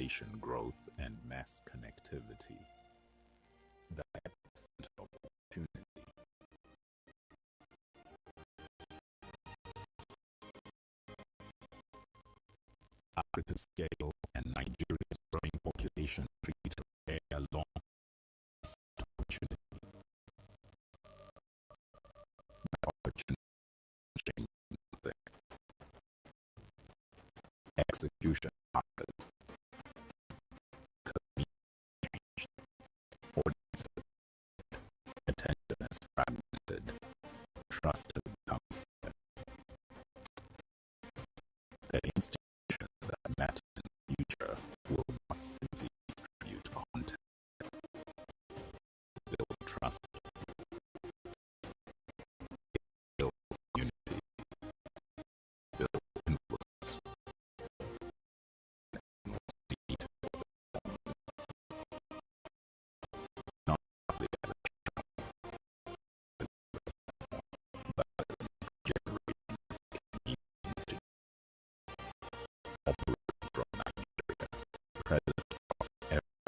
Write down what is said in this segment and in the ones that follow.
population growth and mass connectivity. The epicenter of opportunity. Africa's scale and Nigeria's growing population create a long opportunity. The opportunity execution matters. Audiences, attention is fragmented. Trust has become scarce. The institution that matters in the future will not simply distribute content, build trust, build unity, build influence, and most detailed, not simply as a but as a next generation of community institution operating from Nigeria, present across every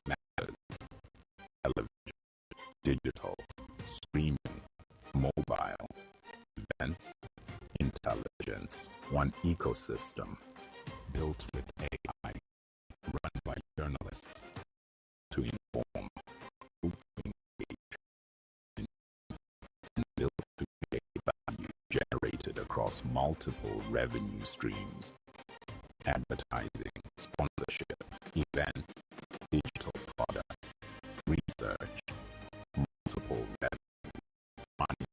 matters, television, digital, streaming, mobile, events, intelligence, one ecosystem built with AI, run by journalists to inform, to engage, and built to create value generated across multiple revenue streams: advertising, sponsorship, events, digital products, research, multiple revenue, money,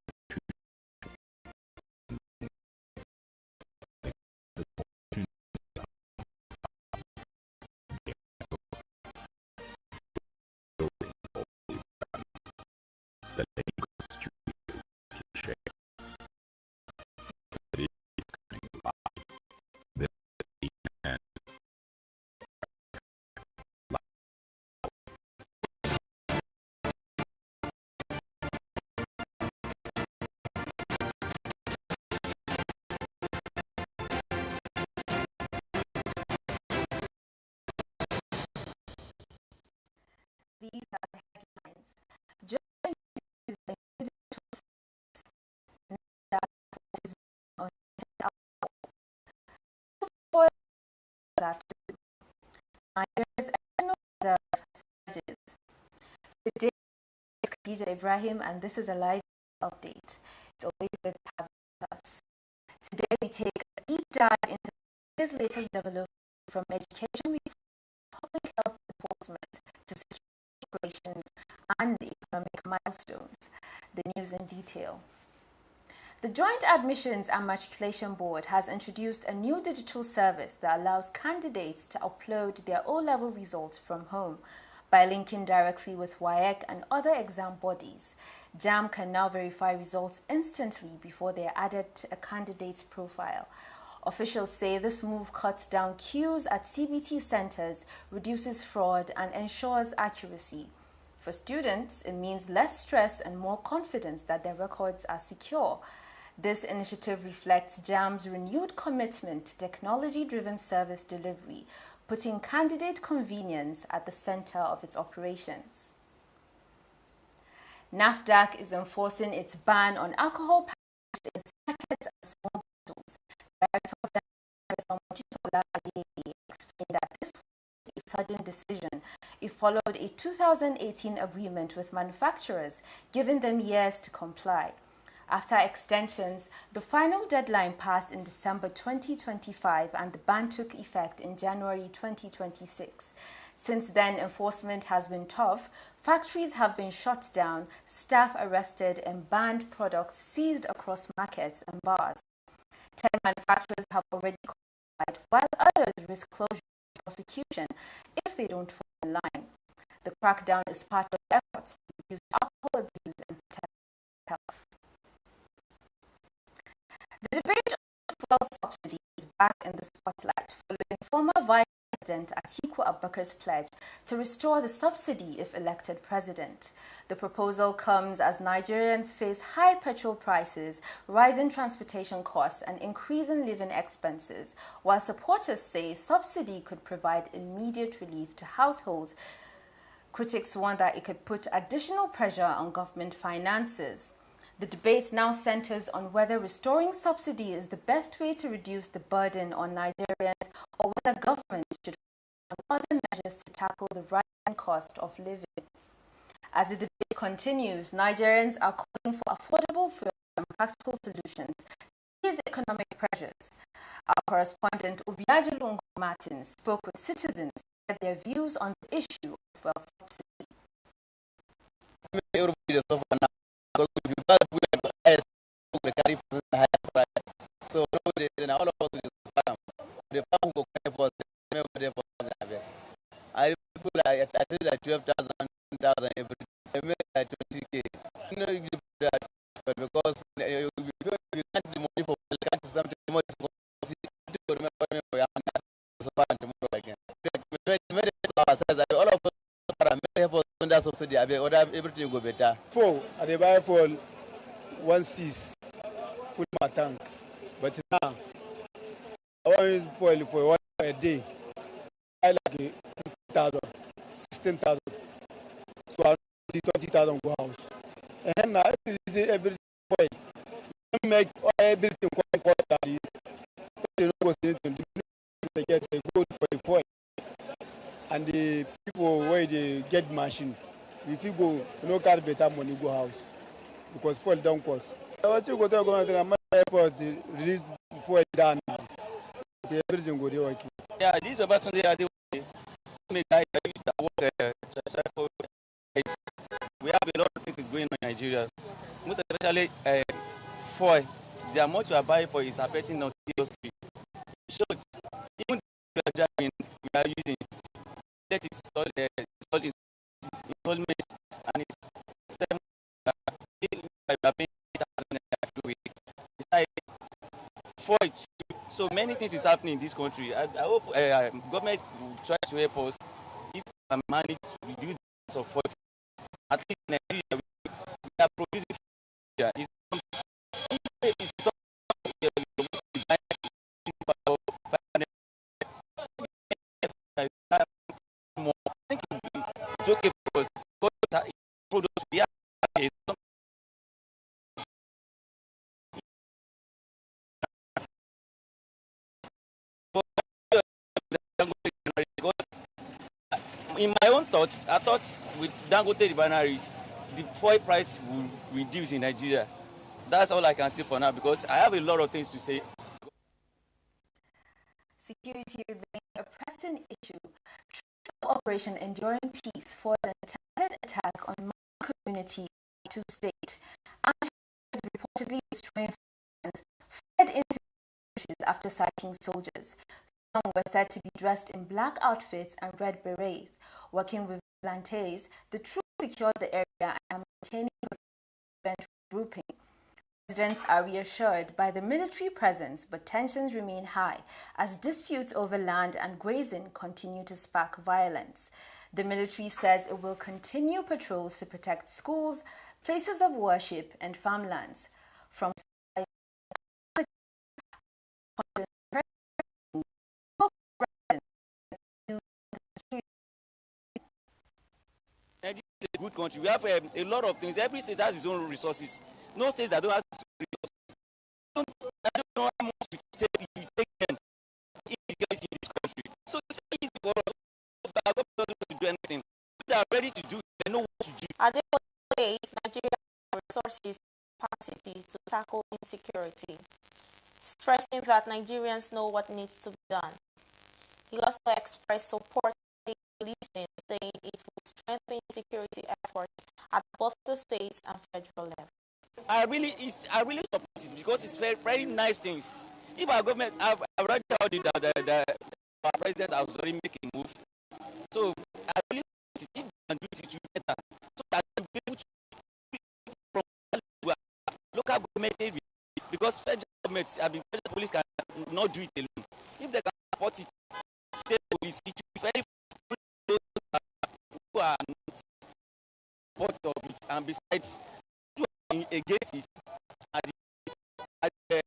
the Lagos Street is shared. It is coming live. The and These are the headlines. German is a new digital system that is on that Nigeria's National Reserve surges. Good day, it's Khadija Ibrahim, and this is a live update. It's always good to have you with us. Today we take a deep dive into this latest development from education reform, public health enforcement to security operations and the economic milestones. The news in detail. The Joint Admissions and Matriculation Board has introduced a new digital service that allows candidates to upload their O-level results from home by linking directly with WAEC and other exam bodies. JAMB can now verify results instantly before they are added to a candidate's profile. Officials say this move cuts down queues at CBT centers, reduces fraud, and ensures accuracy. For students, it means less stress and more confidence that their records are secure. This initiative reflects JAMB's renewed commitment to technology-driven service delivery, putting candidate convenience at the center of its operations. NAFDAC is enforcing its ban on alcohol packaged in sachets and small bottles. Director General explained that this was a sudden decision. It followed a 2018 agreement with manufacturers, giving them years to comply. After extensions, the final deadline passed in December 2025 and the ban took effect in January 2026. Since then, enforcement has been tough. Factories have been shut down, staff arrested, and banned products seized across markets and bars. 10 manufacturers have already complied, while others risk closure and prosecution if they don't fall in line. The crackdown is part of efforts to reduce alcohol abuse and protect health. The debate on fuel subsidy is back in the spotlight following former Vice President Atiku Abubakar's pledge to restore the subsidy if elected president. The proposal comes as Nigerians face high petrol prices, rising transportation costs, and increasing living expenses, while supporters say subsidy could provide immediate relief to households. Critics warn that it could put additional pressure on government finances. The debate now centers on whether restoring subsidy is the best way to reduce the burden on Nigerians or whether government should find other measures to tackle the rising cost of living. As the debate continues, Nigerians are calling for affordable fuel and practical solutions to these economic pressures. Our correspondent Obiajulu Martin spoke with citizens and their views on the issue of fuel subsidy. Because if you buy food at the highest, they carry for the higher price. So nowadays, all of us is farm. The farm will carry for the same for the I feel like I think like 12,000, 10,000 every day. I make like 20K. You know, you do that, but because you can't the money for the can't something more to remember for your hand. So far tomorrow again. All of us are for under subsidy. Everything go better. I buy for 1.6 full my tank, but now I want to use fuel for 1 a day. I like 15,000, 16,000. So I see 20,000 go house. And now everything fuel. Make everything quite that is. You know, they get the gold for the fuel, and the people where they get machine. If you go, you know, carry better money go house because fuel don't cost. What you go to the airport, release fuel down. Everything go there working. Yeah, these are Sunday are the way. We have a lot of things going on in Nigeria. Most especially fuel. The amount you are buying for is affecting us seriously. Short, even if we are driving, we are using. Let it installed installments and it's 7 so many things is happening in this country. I hope government will try to help us if we manage to reduce the price of fuel. At least in Nigeria we are producing fuel. It's okay for us because products we have in my own thoughts, I thought with Dangote refineries, the fuel price will reduce in Nigeria. That's all I can say for now because I have a lot of things to say. Security remains a pressing issue. Operation Enduring Peace for an targeted attack on Mali community to state. And has reportedly destroying fans fled into bushes after sighting soldiers. Some were said to be dressed in black outfits and red berets. Working with vigilantes, the troops secured the area and are maintaining a grouping. Residents are reassured by the military presence, but tensions remain high as disputes over land and grazing continue to spark violence. The military says it will continue patrols to protect schools, places of worship, and farmlands. From Nigeria is a good country. We have a lot of things. Every state has its own resources. No states that don't have resources. I don't know how much you take them in this country. So it's very easy for us. Our government doesn't want to do anything. If they are ready to do it, they know what to do. At the end of the day, Nigeria has resources capacity to tackle insecurity, stressing that Nigerians know what needs to be done. He also expressed support for policing, saying it will strengthen security efforts at both the states and federal level. I really support it because it's very, very nice things. If our government, I've already heard that our president has already made a move. So I really support it. If they can do it, it will be better. So that they will be able to local government area, because federal government, federal police cannot do it alone. If they can support it, state police, it very those who are not supporters of it, and besides, who are against it, at the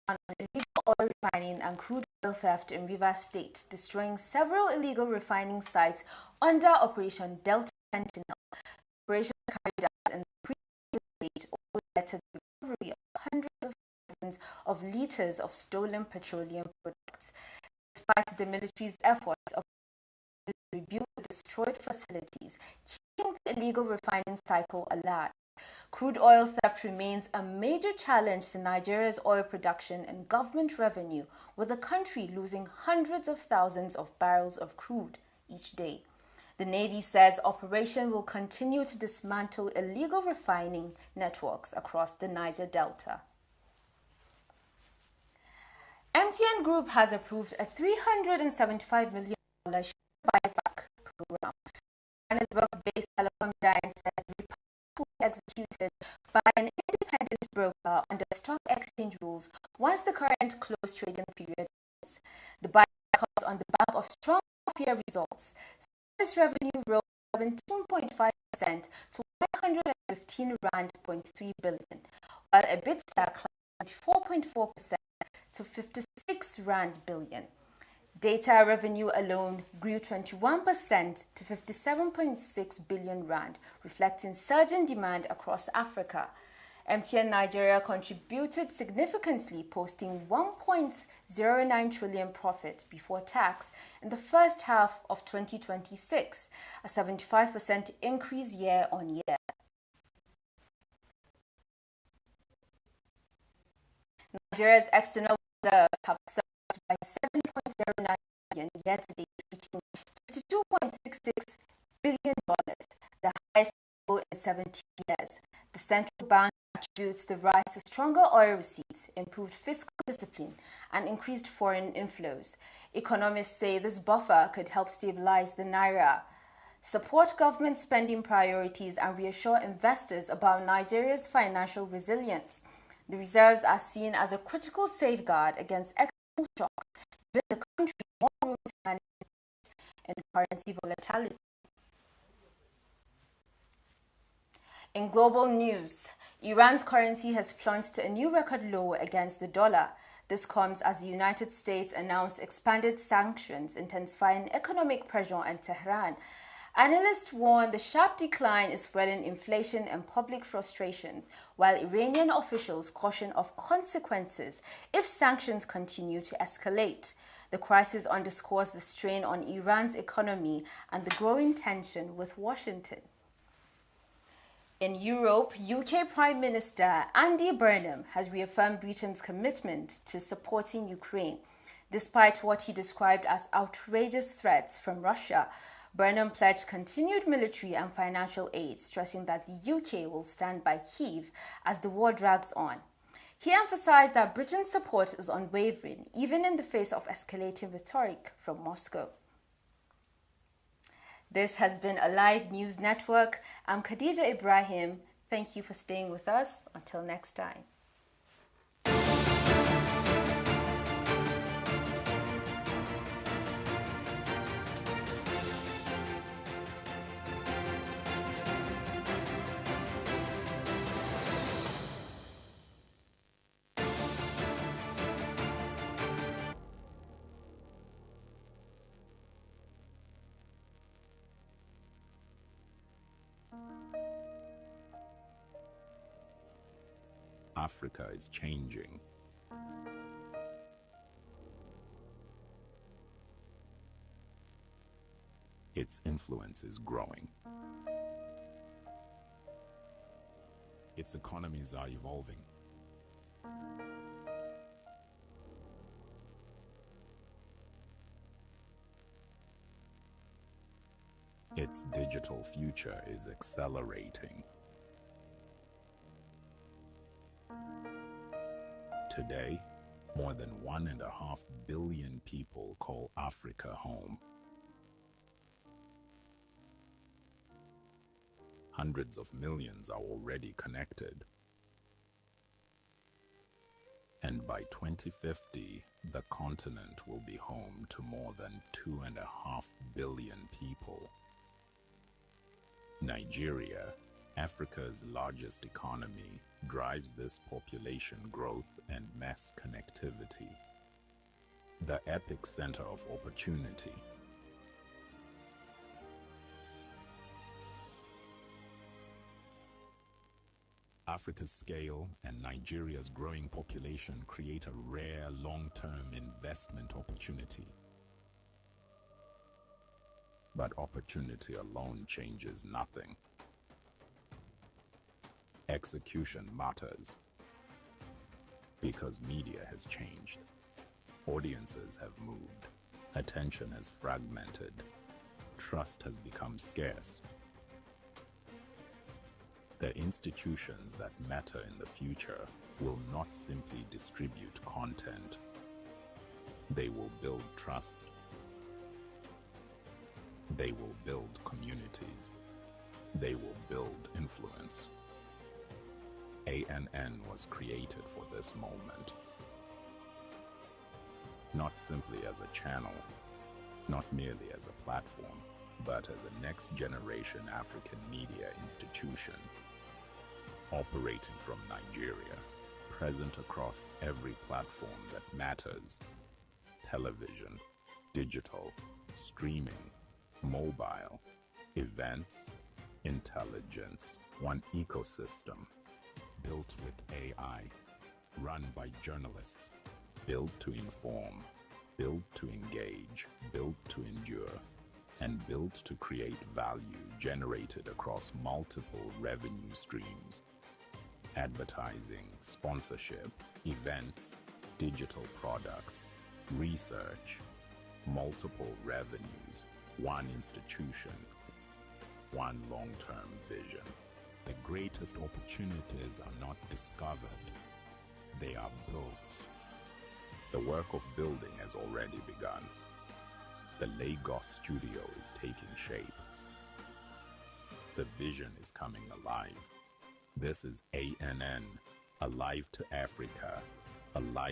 on illegal oil refining and crude oil theft in Rivers State, destroying several illegal refining sites under Operation Delta Sentinel. Operation carried out in the previous stage also led to the recovery of hundreds of thousands of liters of stolen petroleum products. Despite the military's efforts to rebuild destroyed facilities, keeping the illegal refining cycle alive. Crude oil theft remains a major challenge to Nigeria's oil production and government revenue, with the country losing hundreds of thousands of barrels of crude each day. The Navy says operation will continue to dismantle illegal refining networks across the Niger Delta. MTN Group has approved a $375 million share buyback program. Johannesburg-based telecom giant says executed by an independent broker under stock exchange rules once the current closed trading period ends. The buyback comes on the back of strong half-year results. Service revenue rose 17.5% to 115 rand 0.3 billion, while EBITDA climbed 4.4% to 56 rand billion. Data revenue alone grew 21% to 57.6 billion rand, reflecting surging demand across Africa. MTN Nigeria contributed significantly, posting 1.09 trillion profit before tax in the first half of 2026, a 75% increase year on year. Nigeria's external reserves have surged by 7.09 billion year-to-date, reaching $52.66 billion, the highest level in 17 years. The central bank attributes the rise to stronger oil receipts, improved fiscal discipline, and increased foreign inflows. Economists say this buffer could help stabilize the naira, support government spending priorities, and reassure investors about Nigeria's financial resilience. The reserves are seen as a critical safeguard against external shocks, giving the country more room to manage in currency volatility. In global news, Iran's currency has plunged to a new record low against the dollar. This comes as the United States announced expanded sanctions, intensifying economic pressure on Tehran. Analysts warn the sharp decline is fueling inflation and public frustration, while Iranian officials caution of consequences if sanctions continue to escalate. The crisis underscores the strain on Iran's economy and the growing tension with Washington. In Europe, UK Prime Minister Andy Burnham has reaffirmed Britain's commitment to supporting Ukraine. Despite what he described as outrageous threats from Russia, Burnham pledged continued military and financial aid, stressing that the UK will stand by Kyiv as the war drags on. He emphasized that Britain's support is unwavering, even in the face of escalating rhetoric from Moscow. This has been Alive News Network. I'm Khadija Ibrahim. Thank you for staying with us. Until next time. Africa is changing. Its influence is growing. Its economies are evolving. Its digital future is accelerating. Today, more than 1.5 billion people call Africa home. Hundreds of millions are already connected. And by 2050, the continent will be home to more than 2.5 billion people. Nigeria, Africa's largest economy, drives this population growth and mass connectivity. The epic center of opportunity. Africa's scale and Nigeria's growing population create a rare long-term investment opportunity. But opportunity alone changes nothing. Execution matters. Because media has changed. Audiences have moved. Attention has fragmented. Trust has become scarce. The institutions that matter in the future will not simply distribute content. They will build trust. They will build communities. They will build influence. ANN was created for this moment. Not simply as a channel, not merely as a platform, but as a next-generation African media institution. Operating from Nigeria, present across every platform that matters: television, digital, streaming, mobile, events, intelligence, one ecosystem, built with AI, run by journalists, built to inform, built to engage, built to endure, and built to create value generated across multiple revenue streams: advertising, sponsorship, events, digital products, research, multiple revenues, one institution, one long-term vision. The greatest opportunities are not discovered, they are built. The work of building has already begun. The Lagos studio is taking shape. The vision is coming alive. This is ANN, Alive to Africa, alive